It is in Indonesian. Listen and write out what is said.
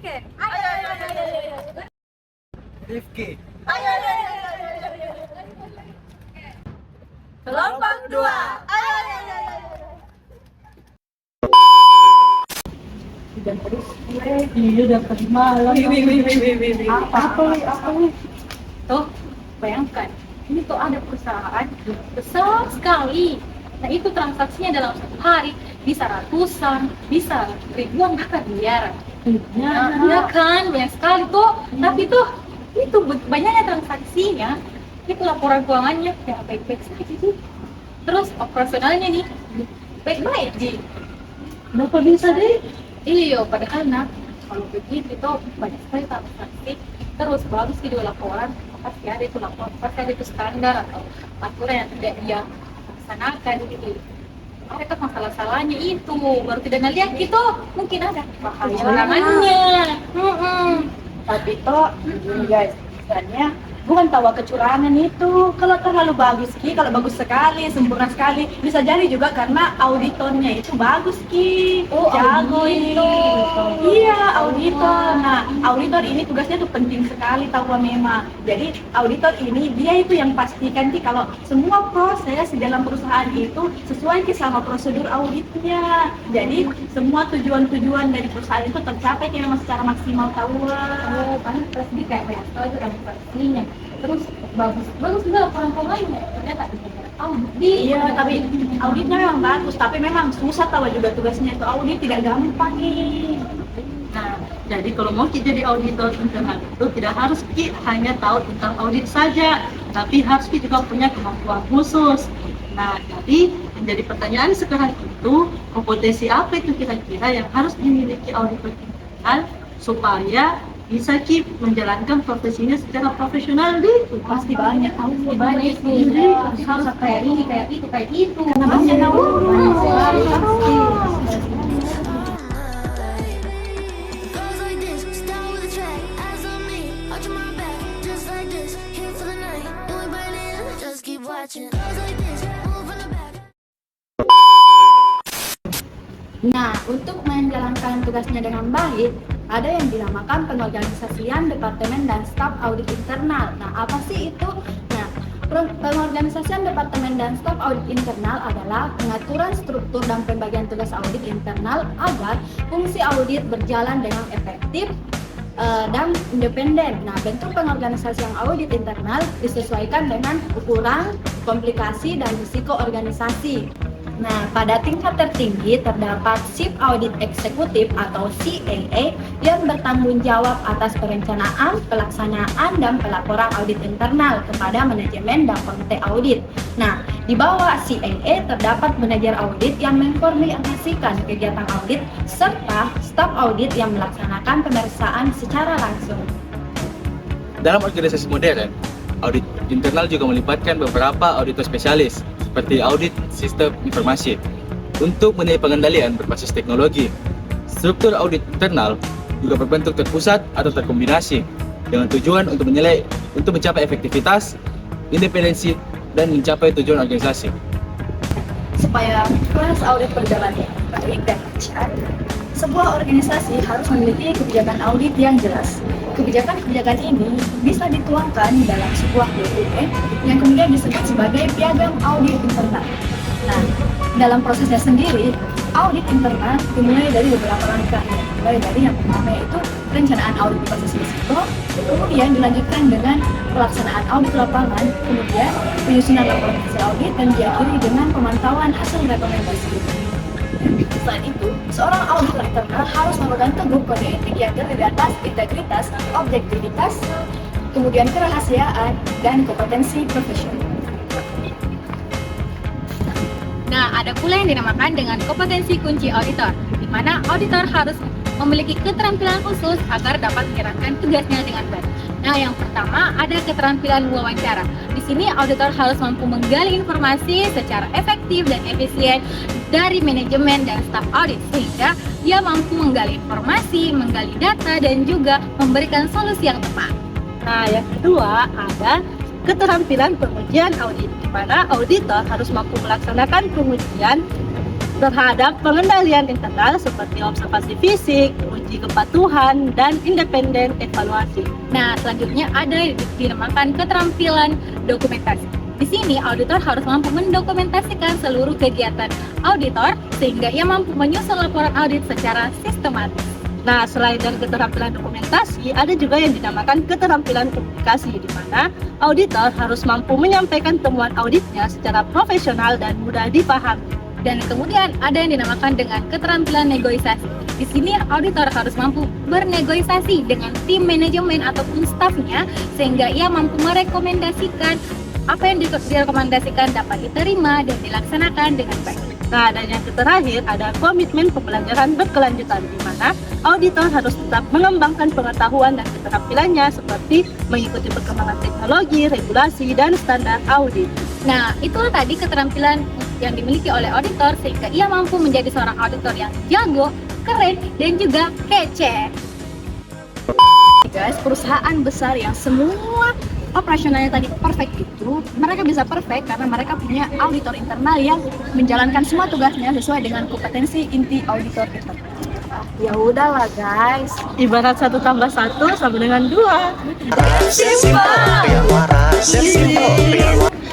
Rifki. Ayo. Rifki. Ayo. Kelompok 2. Ayo. Dan terus iya udah tadi malam. Apa? Tuh, bayangkan. Ini tuh ada perusahaan besar sekali. Nah itu transaksinya dalam satu hari bisa ratusan, bisa ribuan, bahkan miliaran. Ya kan, banyak sekali tuh. Tapi tuh itu banyaknya transaksinya, itu laporan keuangannya ya baik-baik saja sih. Terus operasionalnya nih baik-baik Ji. Kenapa bisa deh? Iya, padahal kalau begitu tuh banyak sekali transaksi. Terus bagus video laporan, pasti ada itu laporan, pasti ada itu standar atau aturan yang tidak dia laksanakan gitu. Ada kan masalah-salahnya itu, baru tidak ngeliat gitu, mungkin ada kecurangannya. Tapi toh ini guys, misalnya bukan tahu kecurangan itu. Kalau terlalu bagus Ki, kalau bagus sekali, sempurna sekali, bisa jadi juga karena auditornya itu bagus Ki. Jago ini. Iya, auditor. Nah, auditor ini tugasnya tuh penting sekali tahu memang. Jadi auditor ini dia itu yang pastikan Ki kalau semua proses di dalam perusahaan itu sesuai Ki sama prosedur auditnya. Jadi semua tujuan-tujuan dari perusahaan itu tercapai Ki memang secara maksimal tahu. Oh, kan pasti kayak banyak sekali tuh transaksinya. Terus bagus juga laporan keuangannya. Ternyata audit. Iya, tapi auditnya memang bagus, tapi memang susah tahu juga tugasnya itu audit tidak gampang nih. Nah, jadi kalau mau kita jadi auditor internal itu tidak harus Ki hanya tahu tentang audit saja, tapi harus Ki juga punya kemampuan khusus. Nah, jadi menjadi pertanyaan sekarang itu, kompetensi apa itu kira-kira yang harus dimiliki auditor internal supaya bisa Ki menjalankan profesinya secara profesional deh? Pasti banyak tahu, Banyak sih, harus kayak ini, kayak itu. karena banyak tahu. Banyak sekali pasti. Goes like this, start with a track, eyes on me, watch my back, just like this, here for the night, and we burning, just keep watching. Goes like this, move from the back. Nah, untuk menjalankan tugasnya dengan baik, ada yang dinamakan pengorganisasian Departemen dan Staf Audit Internal. Nah, apa sih itu? Nah, pengorganisasian Departemen dan Staf Audit Internal adalah pengaturan struktur dan pembagian tugas audit internal agar fungsi audit berjalan dengan efektif dan independen. Nah, bentuk pengorganisasian audit internal disesuaikan dengan ukuran, komplikasi, dan risiko organisasi. Nah, pada tingkat tertinggi terdapat Chief Audit Eksekutif atau CAA yang bertanggung jawab atas perencanaan, pelaksanaan, dan pelaporan audit internal kepada manajemen dan komite audit. Nah, di bawah CAA terdapat manajer audit yang mengkoordinasikan kegiatan audit serta staf audit yang melaksanakan pemeriksaan secara langsung. Dalam organisasi modern, audit internal juga melibatkan beberapa auditor spesialis seperti audit sistem informasi untuk menilai pengendalian berbasis teknologi. Struktur audit internal juga berbentuk terpusat atau terkombinasi dengan tujuan untuk mencapai efektivitas, independensi, dan mencapai tujuan organisasi. Supaya proses audit berjalan dengan baik dan lancar, sebuah organisasi harus memiliki kebijakan audit yang jelas. Kebijakan-kebijakan ini bisa dituangkan dalam sebuah dokumen yang kemudian disebut sebagai piagam audit internal. Nah, dalam prosesnya sendiri, audit internal dimulai dari beberapa rangkaian. Mulai dari yang pertama yaitu perencanaan audit berbasis risiko, kemudian dilanjutkan dengan pelaksanaan audit lapangan, kemudian penyusunan laporan hasil audit, dan diakhiri dengan pemantauan hasil rekomendasi. Selain itu, seorang auditor internal harus memegang teguh kode etik yang terdiri atas integritas, objektivitas, kemudian kerahasiaan, dan kompetensi profesional. Nah, ada pula yang dinamakan dengan kompetensi kunci auditor, di mana auditor harus memiliki keterampilan khusus agar dapat menjalankan tugasnya dengan baik. Nah, yang pertama ada keterampilan wawancara. Di sini auditor harus mampu menggali informasi secara efektif dan efisien dari manajemen dan staf audit sehingga dia mampu menggali informasi, menggali data, dan juga memberikan solusi yang tepat. Nah, yang kedua ada keterampilan pengujian audit, di mana auditor harus mampu melaksanakan pengujian terhadap pengendalian internal seperti observasi fisik, uji kepatuhan, dan independen evaluasi. Nah, selanjutnya ada yang dinamakan keterampilan dokumentasi. Di sini, auditor harus mampu mendokumentasikan seluruh kegiatan auditor sehingga ia mampu menyusun laporan audit secara sistematis. Nah, selain dari keterampilan dokumentasi, ada juga yang dinamakan keterampilan komunikasi, di mana auditor harus mampu menyampaikan temuan auditnya secara profesional dan mudah dipahami. Dan kemudian ada yang dinamakan dengan keterampilan negosiasi. Di sini auditor harus mampu bernegosiasi dengan tim manajemen ataupun stafnya sehingga ia mampu merekomendasikan apa yang direkomendasikan dapat diterima dan dilaksanakan dengan baik. Nah, dan yang terakhir ada komitmen pembelajaran berkelanjutan, di mana auditor harus tetap mengembangkan pengetahuan dan keterampilannya seperti mengikuti perkembangan teknologi, regulasi, dan standar audit. Nah, itulah tadi keterampilan yang dimiliki oleh auditor sehingga ia mampu menjadi seorang auditor yang jago, keren, dan juga kece. Guys, perusahaan besar yang semua operasionalnya tadi perfect itu, mereka bisa perfect karena mereka punya auditor internal yang menjalankan semua tugasnya sesuai dengan kompetensi inti auditor internal. Ya udahlah guys, Ibarat 1 tambah 1 sama dengan 2. Simple, biar waras, simple, biar waras.